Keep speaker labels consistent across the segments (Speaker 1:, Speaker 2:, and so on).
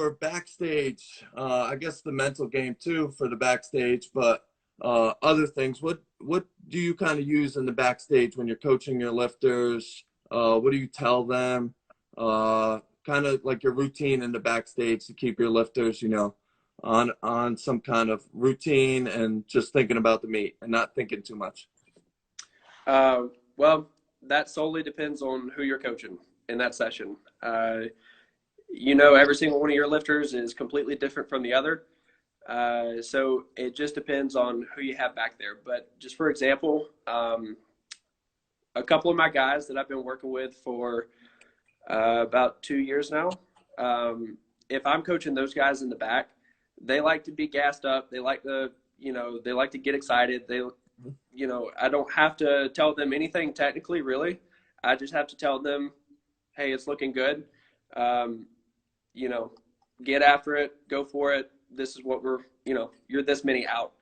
Speaker 1: for backstage, I guess the mental game too for the backstage, but other things, what do you kind of use in the backstage when you're coaching your lifters? What do you tell them? Kind of like your routine in the backstage to keep your lifters, on some kind of routine and just thinking about the meet and not thinking too much.
Speaker 2: Well, that solely depends on who you're coaching in that session. Every single one of your lifters is completely different from the other. So it just depends on who you have back there. But just for example, a couple of my guys that I've been working with for about 2 years now, if I'm coaching those guys in the back, they like to be gassed up. They like to, they like to get excited. I don't have to tell them anything technically, really. I just have to tell them, hey, it's looking good. Get after it, go for it. This is what you're this many out.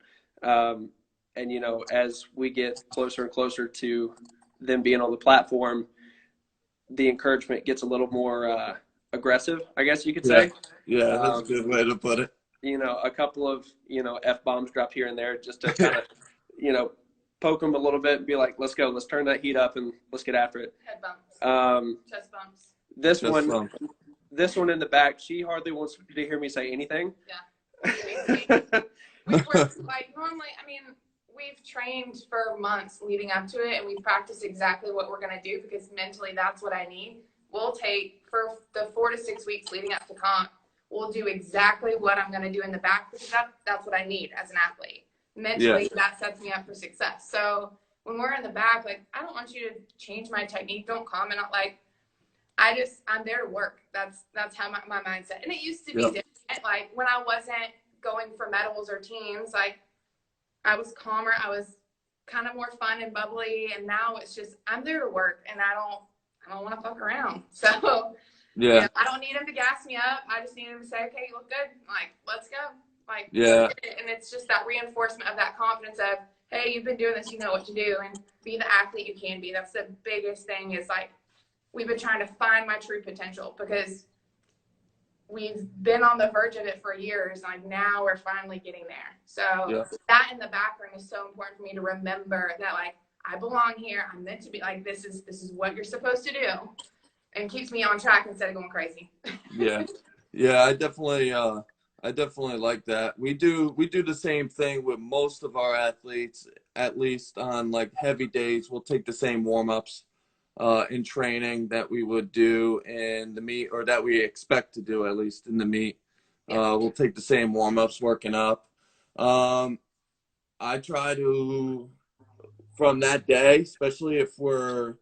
Speaker 2: As we get closer and closer to them being on the platform, the encouragement gets a little more aggressive, I guess you could say.
Speaker 1: Yeah, that's a good way to put it.
Speaker 2: A couple of, F-bombs dropped here and there just to kind of, poke them a little bit and be like, let's go. Let's turn that heat up and let's get after it.
Speaker 3: Head bumps. Chest bumps.
Speaker 2: This one in the back, she hardly wants to hear me say anything.
Speaker 3: Yeah. We've worked, normally, we've trained for months leading up to it, and we've practiced exactly what we're going to do because mentally that's what I need. We'll take, for the 4 to 6 weeks leading up to comp, we'll do exactly what I'm going to do in the back because that's what I need as an athlete. Mentally, that sets me up for success. So when we're in the back, I don't want you to change my technique. Don't comment on, I'm there to work. That's how my mindset. And it used to be different. When I wasn't going for medals or teams, I was calmer. I was kind of more fun and bubbly. And now it's just, I'm there to work and I don't want to fuck around. So I don't need him to gas me up. I just need him to say, okay, you look good. Let's go. And it's just that reinforcement of that confidence of, hey, you've been doing this, you know what to do, and be the athlete you can be. That's the biggest thing is we've been trying to find my true potential because we've been on the verge of it for years. Now we're finally getting there. So that in the background is so important for me to remember that I belong here. I'm meant to be this is what you're supposed to do, and keeps me on track instead of going crazy.
Speaker 1: I definitely like that. We do the same thing with most of our athletes, at least on heavy days. We'll take the same warm-ups in training that we would do in the meet, or that we expect to do at least in the meet. We'll take the same warm-ups working up. I try to, from that day, especially if we're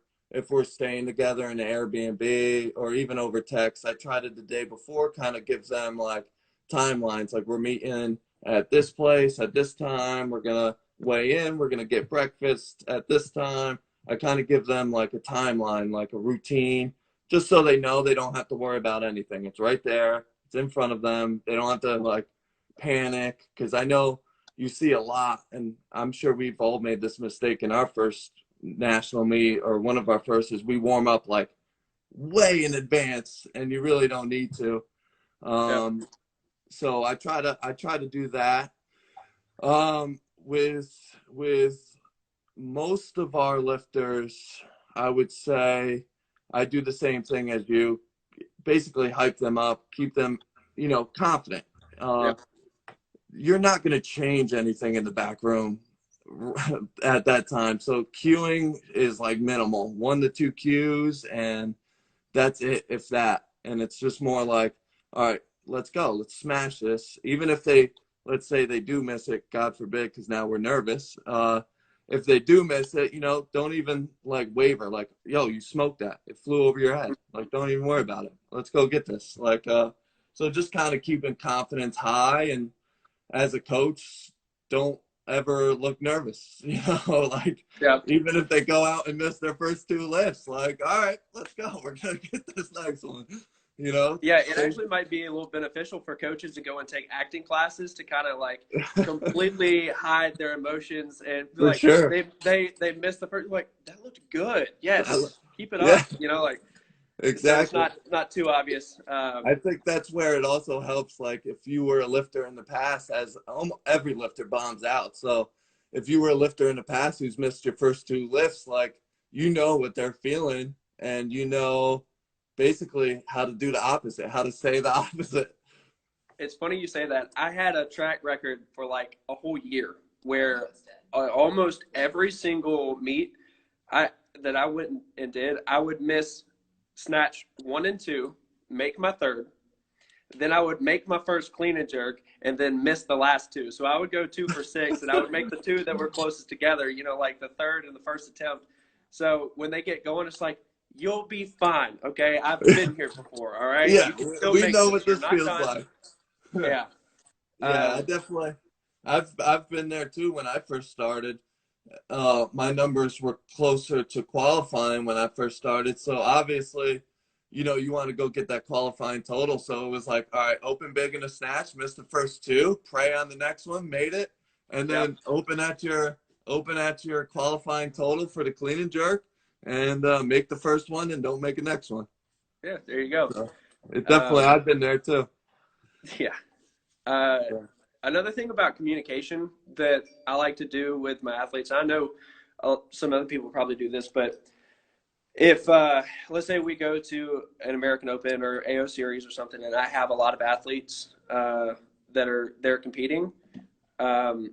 Speaker 1: staying together in an Airbnb or even over text, I try to the day before kind of gives them timelines, we're meeting at this place at this time, we're gonna weigh in, we're gonna get breakfast at this time. I kind of give them a timeline, a routine, just so they know they don't have to worry about anything. It's right there, it's in front of them. They don't have to panic, because I know you see a lot, and I'm sure we've all made this mistake in our first national meet, or one of our first, is we warm up way in advance, and you really don't need to. So I try to do that. With most of our lifters, I would say I do the same thing as you. Basically hype them up, keep them, confident. You're not going to change anything in the back room at that time. So cueing is minimal, 1 to 2 cues, and that's it, if that. And it's just more all right, let's go. Let's smash this. Even if let's say they do miss it, God forbid, because now we're nervous. If they do miss it, don't even waver. Yo, you smoked that. It flew over your head. Don't even worry about it. Let's go get this. So just kind of keeping confidence high. And as a coach, don't ever look nervous. Even if they go out and miss their first 2 lifts, all right, let's go. We're going to get this next one.
Speaker 2: It actually might be a little beneficial for coaches to go and take acting classes to kind of completely hide their emotions and they missed the first, that looked good. Yes, keep it up. So it's
Speaker 1: Exactly.
Speaker 2: not too obvious.
Speaker 1: I think that's where it also helps. Like if you were a lifter in the past, as almost every lifter bombs out. So if you were a lifter in the past who's missed your first two lifts, like you know what they're feeling, and you know basically how to do the opposite, how to say the opposite.
Speaker 2: It's funny you say that. I had a track record for like a whole year where almost every single meet I that I went and did, I would miss snatch 1 and 2, make my third, then I would make my first clean and jerk, and then miss the last two. So I would go 2 for 6, and I would make the two that were closest together. Like the third and the first attempt. So when they get going, it's like, you'll be fine. Okay, I've been here before. All right,
Speaker 1: Yeah,
Speaker 2: you can still
Speaker 1: we
Speaker 2: make
Speaker 1: know
Speaker 2: this.
Speaker 1: what
Speaker 2: You're
Speaker 1: this
Speaker 2: not
Speaker 1: feels
Speaker 2: done.
Speaker 1: like.
Speaker 2: Yeah.
Speaker 1: Yeah, I definitely. I've been there too when I first started. My numbers were closer to qualifying when I first started. So obviously, you want to go get that qualifying total. So it was like, all right, open big in a snatch, missed the first two, pray on the next one, made it, and
Speaker 2: Yep.
Speaker 1: then open at your qualifying total for the clean and jerk, and make the first one and don't make the next one.
Speaker 2: Yeah. There you go.
Speaker 1: So it definitely, I've been there too.
Speaker 2: Yeah. Uh,
Speaker 1: Yeah.
Speaker 2: Another thing about communication that I like to do with my athletes, I know some other people probably do this, but if let's say we go to an American Open or AO Series or something, and I have a lot of athletes that are there competing, and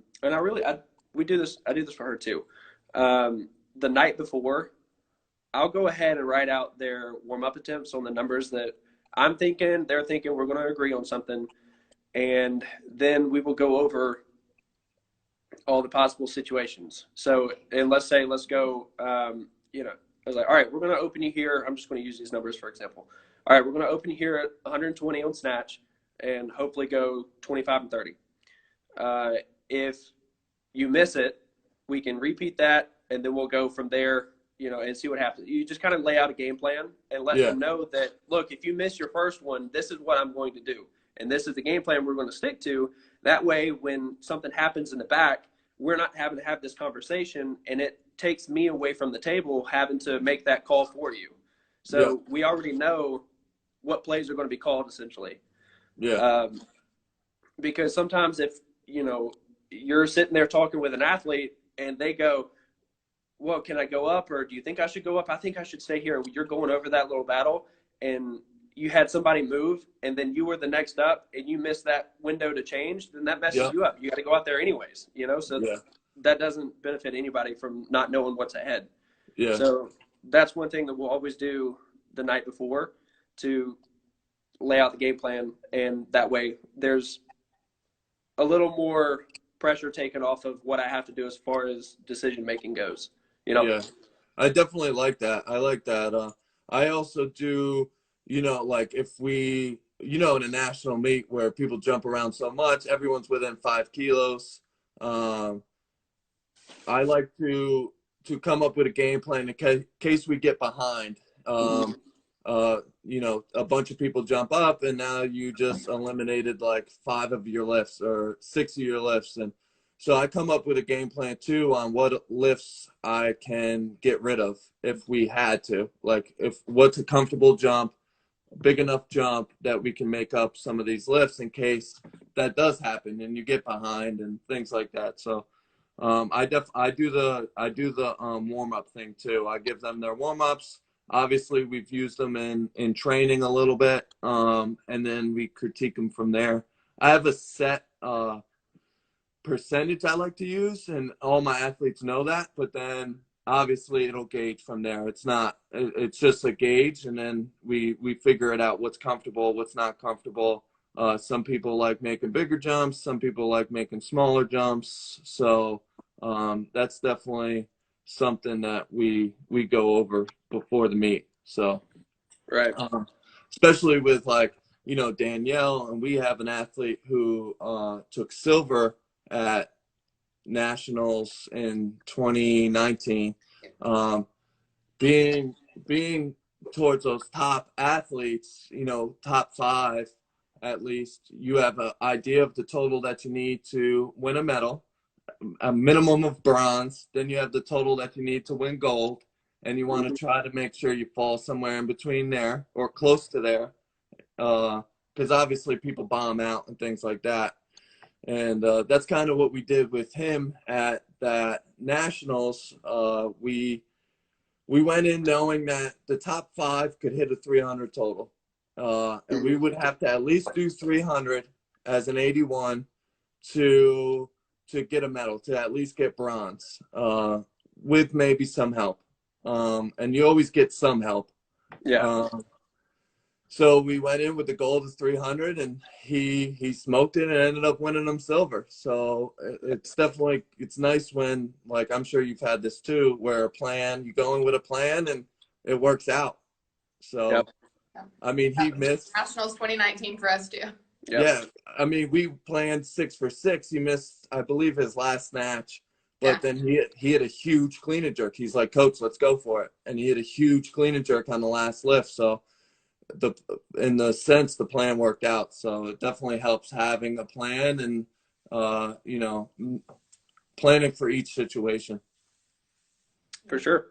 Speaker 2: we do this. I do this for her too. The night before, I'll go ahead and write out their warm up attempts on the numbers that I'm thinking, they're thinking, we're going to agree on something, and then we will go over all the possible situations. So, and let's go, I was like, all right, we're going to open you here. I'm just going to use these numbers for example. All right, we're going to open you here at 120 on snatch and hopefully go 25 and 30. If you miss it, we can repeat that and then we'll go from there, and see what happens. You just kind of lay out a game plan and let
Speaker 1: Yeah.
Speaker 2: them know that, look, if you miss your first one, this is what I'm going to do. And this is the game plan we're going to stick to. That way, when something happens in the back, we're not having to have this conversation, and it takes me away from the table having to make that call for you.
Speaker 1: Yeah.
Speaker 2: So we already know what plays are going to be called, essentially.
Speaker 1: Yeah.
Speaker 2: Because sometimes if, you're sitting there talking with an athlete and they go, well, can I go up, or do you think I should go up? I think I should stay here. You're going over that little battle, and you had somebody move, and then you were the next up, and you missed that window to change, then that messes you up. You got to go out there anyways, so that doesn't benefit anybody from not knowing what's ahead.
Speaker 1: Yeah.
Speaker 2: So that's one thing that we'll always do the night before to lay out the game plan, and that way there's a little more pressure taken off of what I have to do as far as decision making goes.
Speaker 1: Yeah, I definitely like that. I like that. I also do, like if we, in a national meet where people jump around so much, everyone's within 5 kilos. Um, I like to come up with a game plan in case we get behind. A bunch of people jump up and now you just eliminated like 5 of your lifts or 6 of your lifts. And so I come up with a game plan too on what lifts I can get rid of if we had to. Like what's a comfortable jump, big enough jump that we can make up some of these lifts in case that does happen and you get behind and things like that. So I do the warm up thing too. I give them their warm ups. Obviously, we've used them in training a little bit, and then we critique them from there. I have a set percentage I like to use, and all my athletes know that. But then obviously it'll gauge from there. It's just a gauge, and then we figure it out what's comfortable, what's not comfortable. Some people like making bigger jumps. Some people like making smaller jumps. So that's definitely something that we go over before the meet. So
Speaker 2: Right.
Speaker 1: especially with Danielle, and we have an athlete who took silver at nationals in 2019. Being towards those top athletes, top 5 at least, you have an idea of the total that you need to win a medal, a minimum of bronze. Then you have the total that you need to win gold, and you want to try to make sure you fall somewhere in between there or close to there, because obviously people bomb out and things like that. And that's kind of what we did with him at that nationals. We went in knowing that the top 5 could hit a 300 total, and we would have to at least do 300 as an 81 to get a medal, to at least get bronze, with maybe some help. And you always get some help.
Speaker 2: Yeah.
Speaker 1: So we went in with the goal of 300, and he smoked it and ended up winning them silver. So it's definitely, it's nice when, like, I'm sure you've had this too, where you go in with a plan and it works out. So,
Speaker 2: Yep.
Speaker 1: I mean, he missed
Speaker 3: Nationals 2019 for us too.
Speaker 2: Yep.
Speaker 1: Yeah, I mean, we planned 6 for 6. He missed, I believe, his last snatch, but then he had a huge clean and jerk. He's like, "Coach, let's go for it," and he had a huge clean and jerk on the last lift. So in the sense, the plan worked out. So it definitely helps having a plan and planning for each situation.
Speaker 2: For sure.